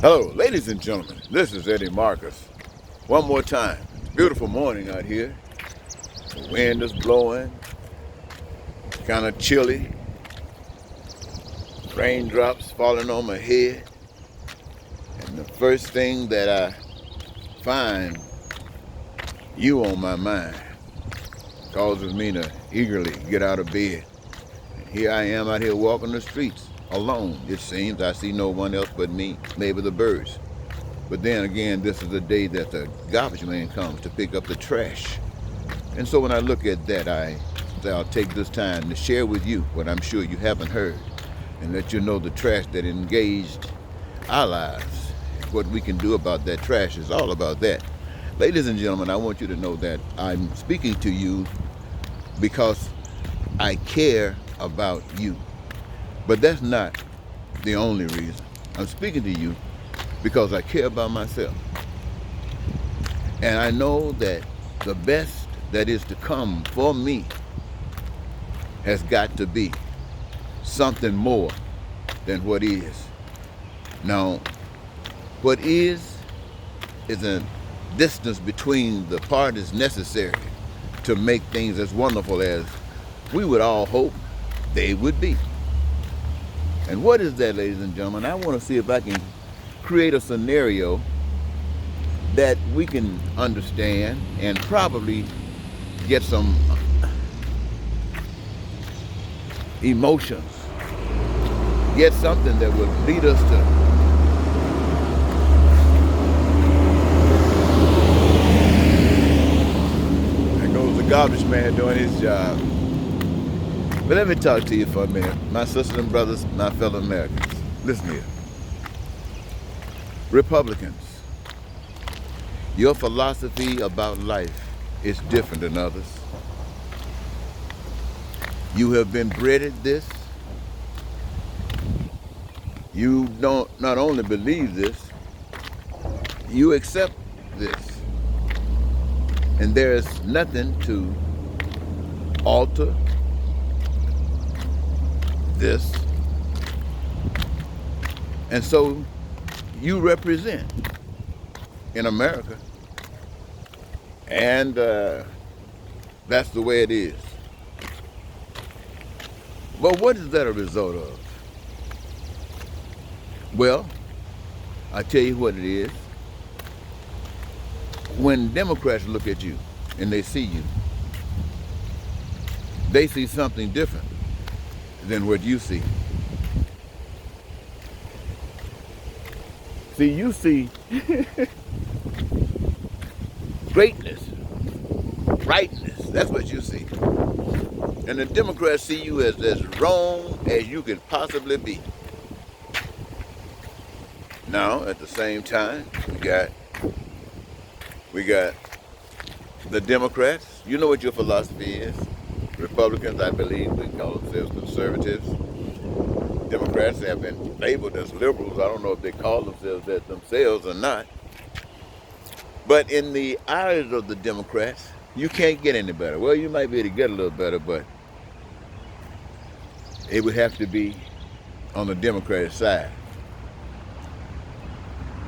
Hello, ladies and gentlemen. This is Eddie Marcus. One more time. It's a beautiful morning out here. The wind is blowing, kind of chilly. Raindrops falling on my head. And the first thing that I find you on my mind causes me to eagerly get out of bed. And here I am out here walking the streets alone. It seems I see no one else but me, maybe the birds. But then again, this is the day that the garbage man comes to pick up the trash. And so when I look at that, I'll take this time to share with you what I'm sure you haven't heard and let you know the trash that engaged our lives. What we can do about that trash is all about that. Ladies and gentlemen, I want you to know that I'm speaking to you because I care about you. But that's not the only reason. I'm speaking to you because I care about myself. And I know that the best that is to come for me has got to be something more than what is. Now, what is a distance between the parties necessary to make things as wonderful as we would all hope they would be. And what is that, ladies and gentlemen? I want to see if I can create a scenario that we can understand and probably get some emotions, get something that would lead us to there goes the garbage man doing his job. But let me talk to you for a minute, my sisters and brothers, my fellow Americans. Listen here. Republicans, your philosophy about life is different than others. You have been bred this. You don't not only believe this, you accept this. And there is nothing to alter this. And so you represent in America. And that's the way it is. But what is that a result of? Well, I tell you what it is. When Democrats look at you and they see you, they see something different than what you see. See, you see greatness, rightness. That's what you see. And the Democrats see you as wrong as you can possibly be. Now, at the same time, we got the Democrats. You know what your philosophy is. Republicans, I believe, they call themselves conservatives. Democrats have been labeled as liberals. I don't know if they call themselves that themselves or not. But in the eyes of the Democrats, you can't get any better. Well, you might be able to get a little better, but it would have to be on the Democratic side.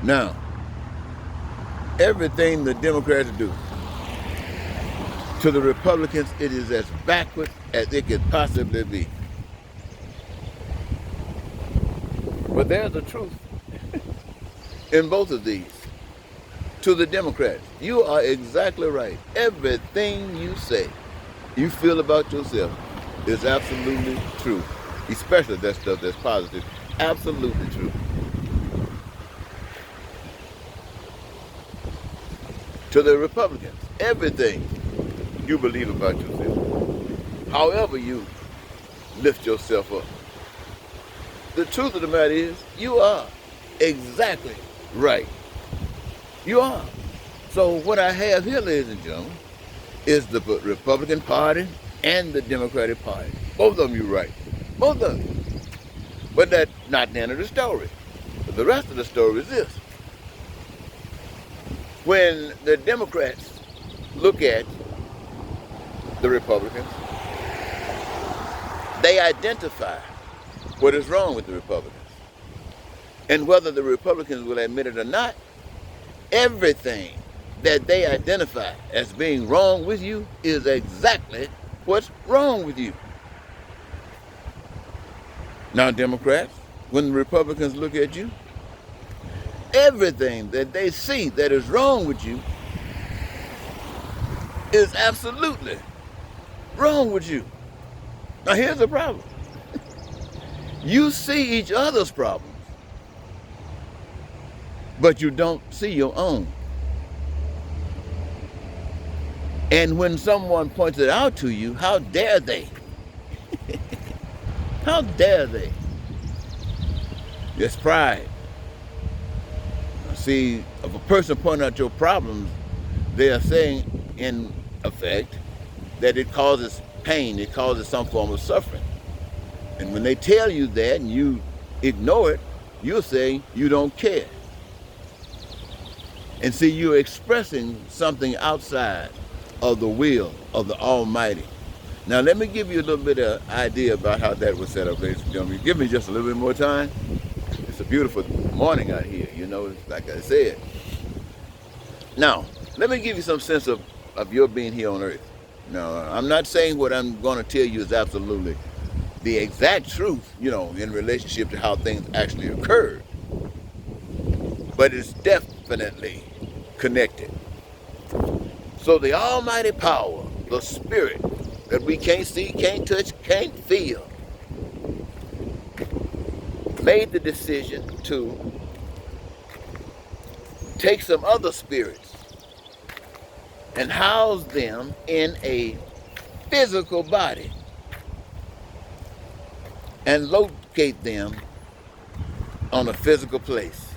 Now, everything the Democrats do to the Republicans, it is as backward as it could possibly be. But there's a truth in both of these. To the Democrats, you are exactly right. Everything you say, you feel about yourself is absolutely true. Especially that stuff that's positive. Absolutely true. To the Republicans, everything you believe about yourself, however you lift yourself up, the truth of the matter is, you are exactly right. You are. So what I have here, ladies and gentlemen, is the Republican Party and the Democratic Party. Both of them you're right. Both of them. But that's not the end of the story. But the rest of the story is this. When the Democrats look at the Republicans, they identify what is wrong with the Republicans. And whether the Republicans will admit it or not, everything that they identify as being wrong with you is exactly what's wrong with you. Now, Democrats, when the Republicans look at you, everything that they see that is wrong with you is absolutely wrong with you. Now, here's the problem. You see each other's problems, but you don't see your own. And when someone points it out to you, how dare they? How dare they? It's pride. See, if a person points out your problems, they are saying, in effect, that it causes pain, it causes some form of suffering. And when they tell you that and you ignore it, you're saying you don't care. And see, you're expressing something outside of the will of the Almighty. Now, let me give you a little bit of idea about how that was set up, ladies and gentlemen. Give me just a little bit more time. It's a beautiful morning out here, you know, like I said. Now, let me give you some sense of your being here on earth. Now, I'm not saying what I'm going to tell you is absolutely the exact truth, you know, in relationship to how things actually occurred. But it's definitely connected. So the almighty power, the spirit that we can't see, can't touch, can't feel, made the decision to take some other spirits and house them in a physical body and locate them on a physical place.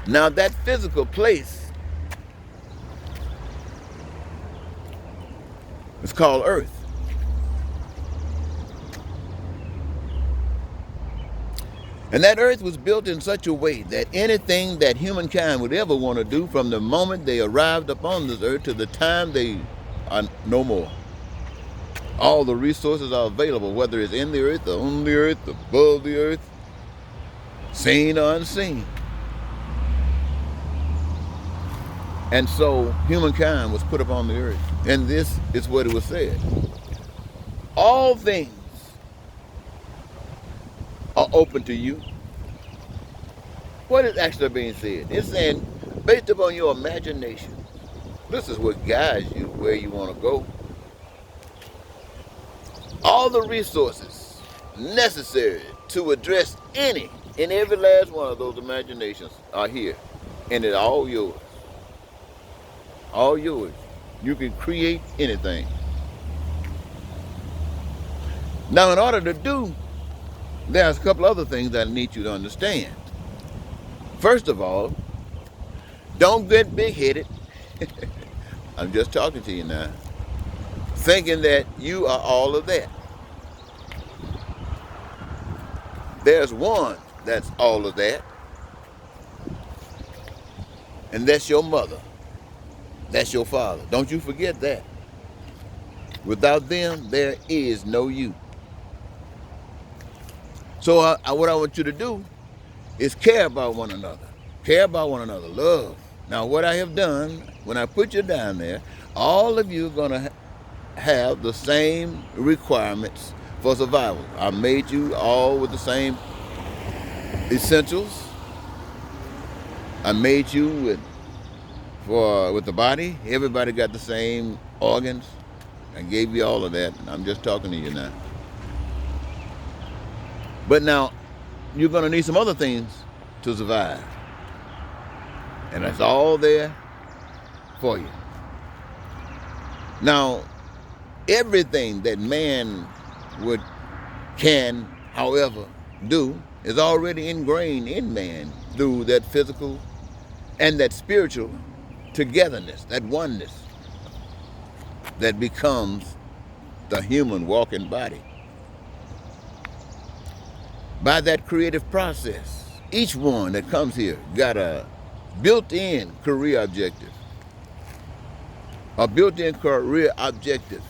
Now that physical place is called Earth. And that earth was built in such a way that anything that humankind would ever want to do from the moment they arrived upon this earth to the time they are no more. All the resources are available, whether it's in the earth or on the earth, above the earth, seen or unseen. And so humankind was put upon the earth. And this is what it was said. All things are open to you. What is actually being said? It's saying, based upon your imagination, this is what guides you where you want to go. All the resources necessary to address any and every last one of those imaginations are here. And it's all yours. All yours. You can create anything. Now, in order to do, there's a couple other things that I need you to understand. First of all, don't get big-headed. I'm just talking to you now. Thinking that you are all of that. There's one that's all of that. And that's your mother. That's your father. Don't you forget that. Without them, there is no you. So what I want you to do is care about one another. Care about one another. Love. Now, what I have done, when I put you down there, all of you are going to have the same requirements for survival. I made you all with the same essentials. I made you with the body. Everybody got the same organs. I gave you all of that. I'm just talking to you now. But now, you're going to need some other things to survive. And that's all there for you. Now, everything that man can, however, do is already ingrained in man through that physical and that spiritual togetherness, that oneness that becomes the human walking body. By that creative process, each one that comes here got a built-in career objective. A built-in career objective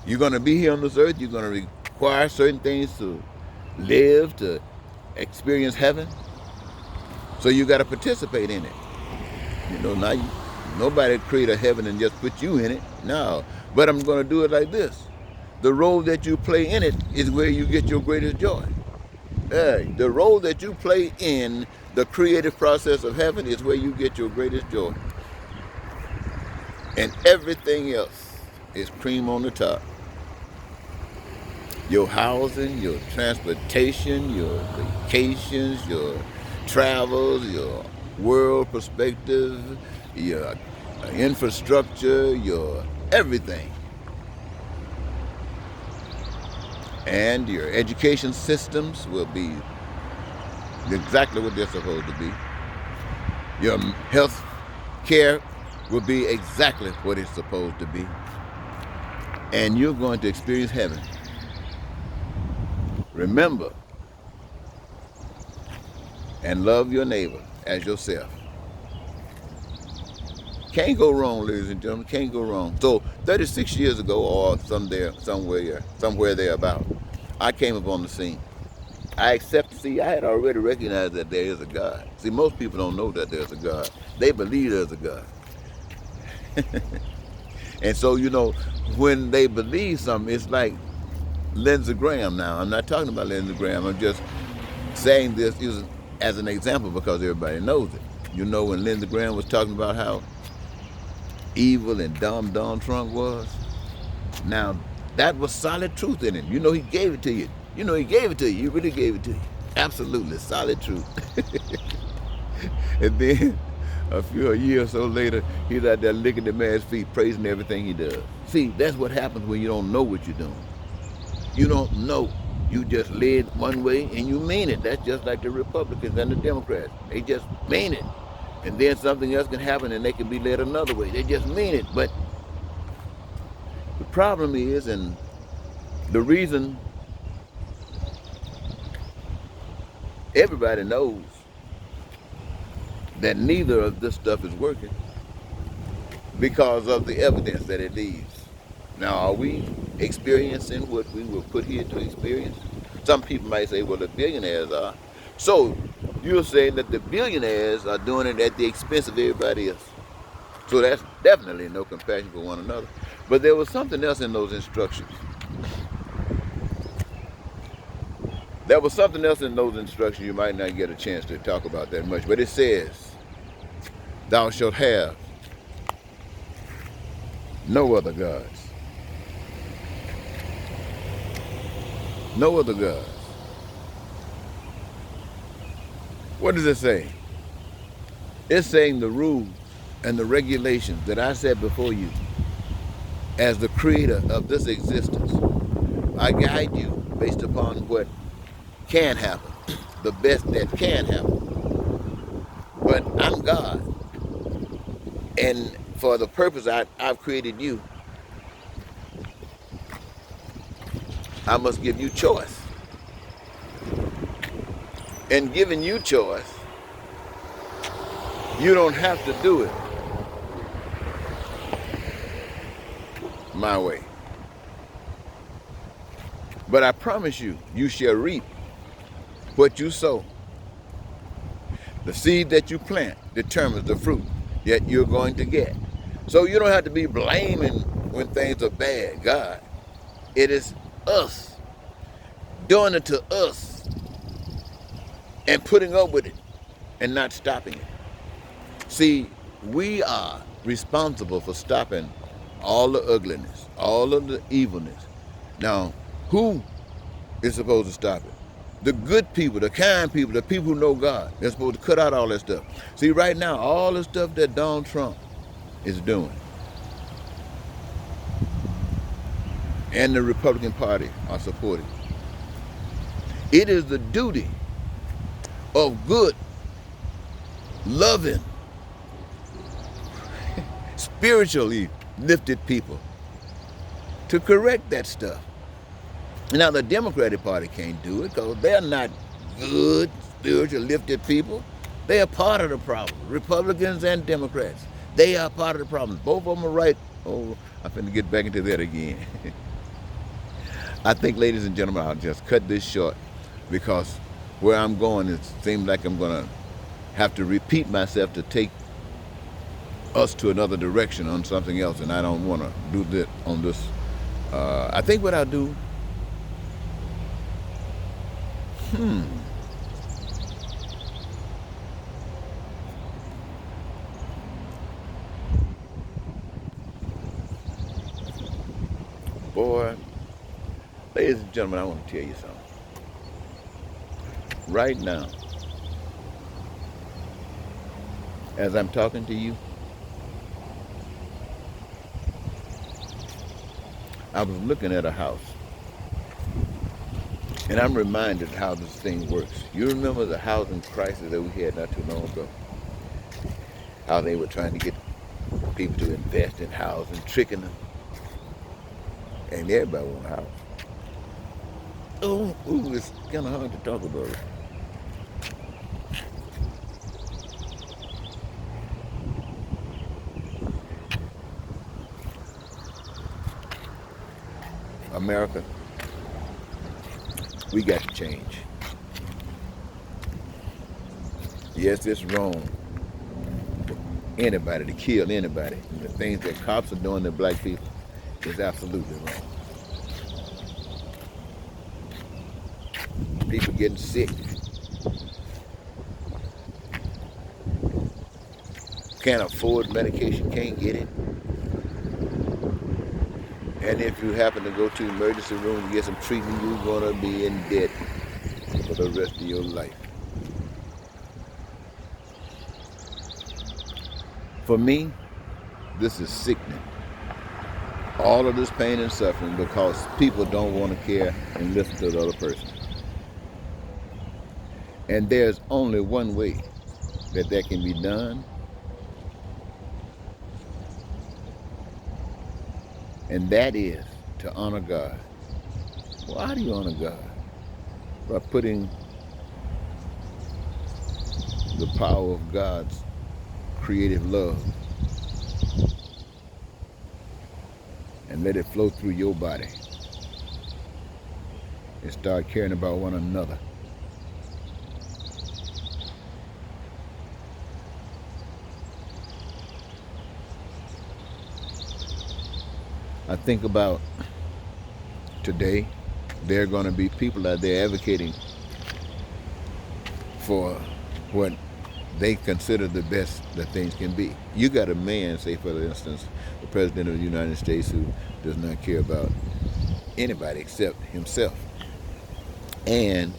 You're going to be here on this earth. You're going to require certain things to live, to experience heaven. So you got to participate in it. You know, nobody create a heaven and just put you in it. No. But I'm going to do it like this. The role that you play in it is where you get your greatest joy. The role that you play in the creative process of heaven is where you get your greatest joy. And everything else is cream on the top. Your housing, your transportation, your vacations, your travels, your world perspective, your infrastructure, your everything. And your education systems will be exactly what they're supposed to be. Your health care will be exactly what it's supposed to be. And you're going to experience heaven. Remember, and love your neighbor as yourself. Can't go wrong, ladies and gentlemen, can't go wrong. So 36 years ago, or somewhere thereabout, I came upon the scene. I had already recognized that there is a God. See, most people don't know that there's a God. They believe there's a God. And so, you know, when they believe something, it's like Lindsey Graham now. I'm not talking about Lindsey Graham. I'm just saying this as an example because everybody knows it. You know, when Lindsey Graham was talking about how evil and dumb Donald Trump was, now that was solid truth in him. You know, he gave it to you. You know, he gave it to you. He really gave it to you. Absolutely solid truth. And then a year or so later, he's out there licking the man's feet, praising everything he does. See, that's what happens when you don't know what you're doing. You don't know. You just led one way and you mean it. That's just like the Republicans and the Democrats. They just mean it. And then something else can happen and they can be led another way. They just mean it. But the problem is, and the reason everybody knows that neither of this stuff is working because of the evidence that it leaves. Now, are we experiencing what we were put here to experience? Some people might say, well, the billionaires are. So you're saying that the billionaires are doing it at the expense of everybody else. So that's definitely no compassion for one another. But there was something else in those instructions. There was something else in those instructions you might not get a chance to talk about that much. But it says, thou shalt have no other gods. No other gods. What does it say? It's saying the rules and the regulations that I set before you as the creator of this existence. I guide you based upon what can happen, the best that can happen. But I'm God. And for the purpose I've created you, I must give you choice. And giving you choice, you don't have to do it my way. But I promise you, you shall reap what you sow. The seed that you plant determines the fruit that you're going to get. So you don't have to be blaming when things are bad, God. It is us doing it to us and putting up with it and not stopping it. See, we are responsible for stopping all the ugliness, all of the evilness. Now, who is supposed to stop it? The good people, the kind people, the people who know God. They're supposed to cut out all that stuff. See, right now, all the stuff that Donald Trump is doing and the Republican Party are supporting, it is the duty of good, loving, spiritually lifted people to correct that stuff. Now, the Democratic Party can't do it because they're not good, spiritually lifted people. They are part of the problem. Republicans and Democrats, they are part of the problem. Both of them are right. Oh, I'm finna get back into that again. I think, ladies and gentlemen, I'll just cut this short because where I'm going, it seems like I'm going to have to repeat myself to take us to another direction on something else, and I don't want to do that on this. I think what I'll do, boy, ladies and gentlemen, I want to tell you something. Right now, as I'm talking to you, I was looking at a house, and I'm reminded how this thing works. You remember the housing crisis that we had not too long ago? How they were trying to get people to invest in housing, tricking them, and everybody want a house. Oh, ooh, it's kind of hard to talk about it. America, we got to change. Yes, it's wrong for anybody to kill anybody. And the things that cops are doing to black people is absolutely wrong. People getting sick, can't afford medication, can't get it. And if you happen to go to the emergency room to get some treatment, you're going to be in debt for the rest of your life. For me, this is sickening. All of this pain and suffering because people don't want to care and listen to the other person. And there's only one way that can be done, and that is to honor God. Well, how do you honor God? By putting the power of God's creative love and let it flow through your body and start caring about one another. I think about today, there are going to be people out there advocating for what they consider the best that things can be. You got a man, say for instance, the President of the United States, who does not care about anybody except himself. And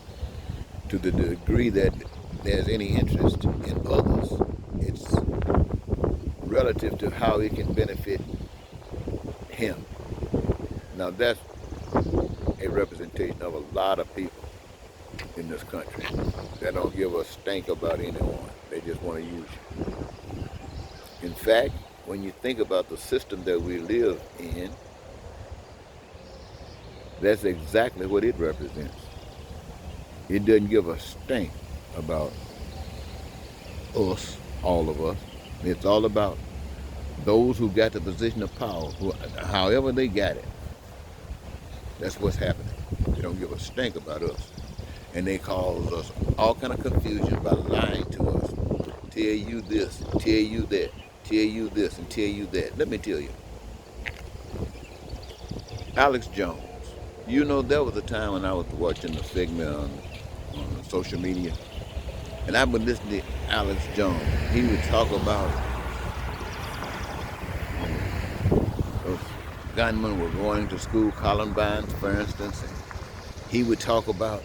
to the degree that there's any interest in others, it's relative to how it can benefit him. Now that's a representation of a lot of people in this country that don't give a stink about anyone. They just want to use you. In fact, when you think about the system that we live in, that's exactly what it represents. It doesn't give a stink about us, all of us. It's all about those who got the position of power, however they got it. That's what's happening. They don't give a stink about us. And they cause us all kind of confusion by lying to us. Tell you this, tell you that, tell you this, and tell you that. Let me tell you. Alex Jones. You know, there was a time when I was watching the segment on social media, and I would listen to Alex Jones. He would talk about those gunmen were going to school, Columbine, for instance, and he would talk about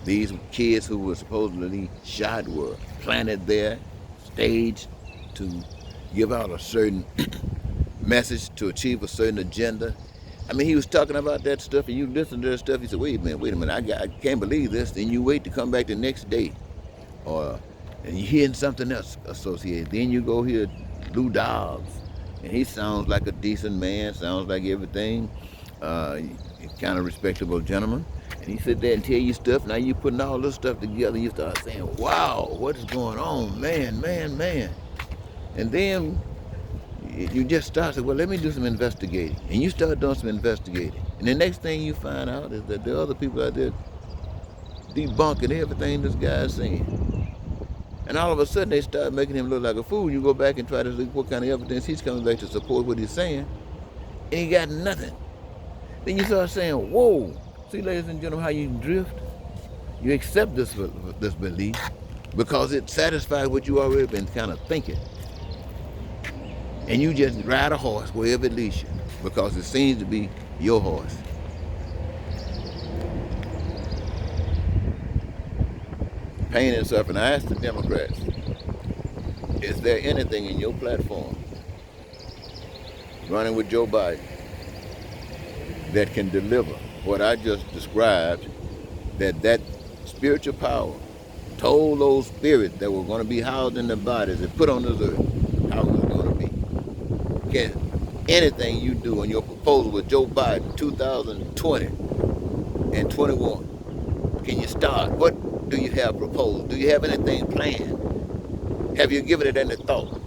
these kids who were supposedly shot were planted there, staged to give out a certain message to achieve a certain agenda. I mean, he was talking about that stuff, and you listen to that stuff, you say, wait a minute, I can't believe this. Then you wait to come back the next day, and you're hearing something else associated. Then you go hear Lou Dobbs, and he sounds like a decent man, sounds like everything, kind of respectable gentleman. And he sit there and tell you stuff. Now you putting all this stuff together, and you start saying, wow, what is going on, man. And then you just start saying, well, let me do some investigating. And you start doing some investigating. And the next thing you find out is that there are other people out there debunking everything this guy's saying. And all of a sudden they start making him look like a fool. You go back and try to look what kind of evidence he's coming back to support what he's saying, and he got nothing. Then you start saying, whoa. See, ladies and gentlemen, how you drift? You accept this belief because it satisfies what you already been kind of thinking. And you just ride a horse wherever it leads you because it seems to be your horse. Pain and suffering. I asked the Democrats, is there anything in your platform running with Joe Biden that can deliver what I just described, that spiritual power told those spirits that were going to be housed in their bodies and put on this earth how it was going to be? Can anything you do on your proposal with Joe Biden 2020 and 21, can you start? What do you have proposed? Do you have anything planned? Have you given it any thought?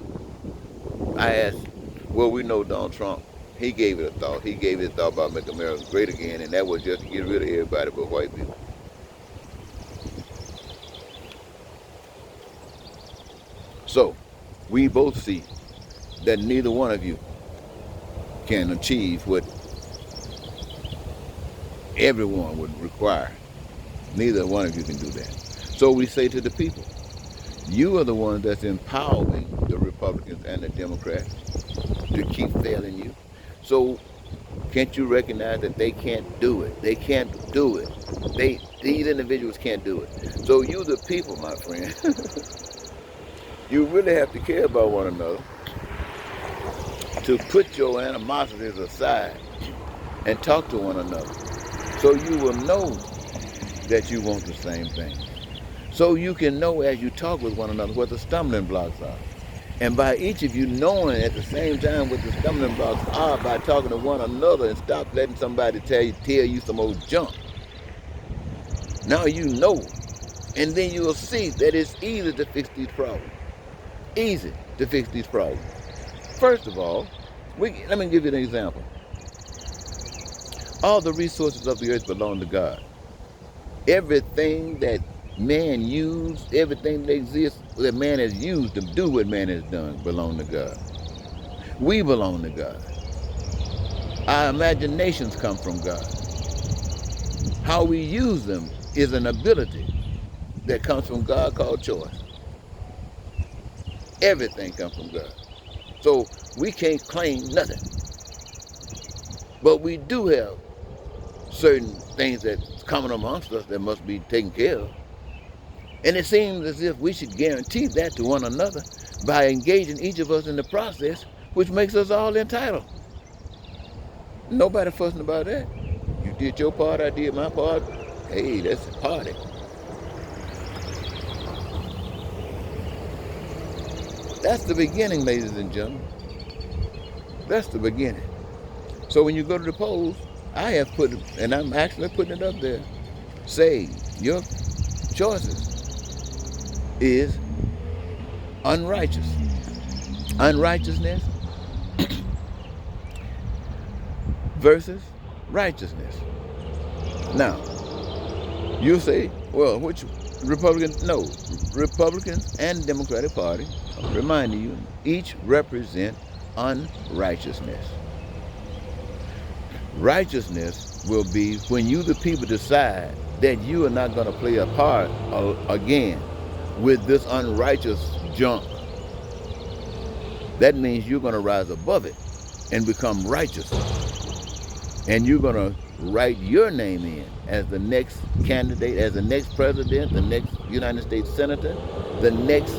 I asked, well, we know Donald Trump, he gave it a thought. He gave it a thought about making America great again, and that was just to get rid of everybody but white people. So, we both see that neither one of you can achieve what everyone would require. Neither one of you can do that. So we say to the people, you are the ones that's empowering the Republicans and the Democrats to keep failing you. So can't you recognize that they can't do it? They can't do it. These individuals can't do it. So you the people, my friend, you really have to care about one another, to put your animosities aside and talk to one another. So you will know that you want the same thing. So you can know as you talk with one another what the stumbling blocks are. And by each of you knowing at the same time what the stumbling blocks are by talking to one another and stop letting somebody tell you some old junk. Now you know. And then you will see that it's easy to fix these problems. Easy to fix these problems. First of all, let me give you an example. All the resources of the earth belong to God. Everything that man used, everything that exists, that man has used to do what man has done, belong to God. We belong to God. Our imaginations come from God. How we use them is an ability that comes from God called choice. Everything comes from God. So we can't claim nothing. But we do have certain things that's common amongst us that must be taken care of. And it seems as if we should guarantee that to one another by engaging each of us in the process, which makes us all entitled. Nobody fussing about that. You did your part, I did my part. Hey, that's a party. That's the beginning, ladies and gentlemen. That's the beginning. So when you go to the polls, I have put, and I'm actually putting it up there, say your choices is unrighteous. Unrighteousness versus righteousness. Now, you say, well, which Republicans? No, Republicans and Democratic Party, I'm reminding you, each represent unrighteousness. Righteousness will be when you, the people, decide that you are not going to play a part again with this unrighteous junk. That means you're going to rise above it and become righteous. And you're going to write your name in as the next candidate, as the next president, the next United States senator, the next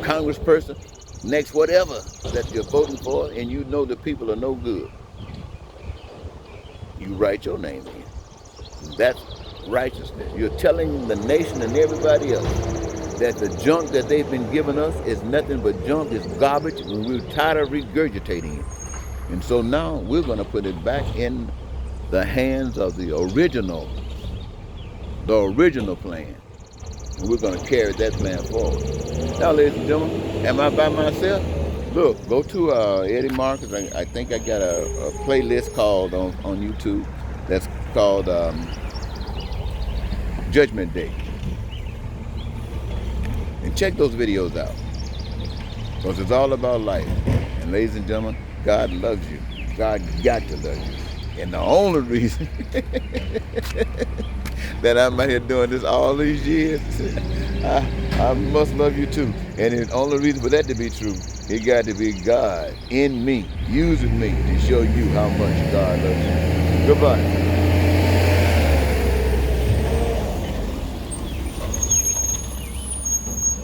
congressperson, next whatever that you're voting for, and you know the people are no good. You write your name in. That's righteousness. You're telling the nation and everybody else that the junk that they've been giving us is nothing but junk, it's garbage, and we're tired of regurgitating it. And so now we're going to put it back in the hands of the original plan. And we're going to carry that plan forward. Now, ladies and gentlemen, am I by myself? Look, go to Eddie Marcus. I think I got a playlist called on YouTube. that's called Judgment Day. And check those videos out, because it's all about life. And ladies and gentlemen, God loves you. God got to love you. And the only reason that I'm out here doing this all these years, I must love you too. And the only reason for that to be true, it got to be God in me, using me to show you how much God loves you. Goodbye.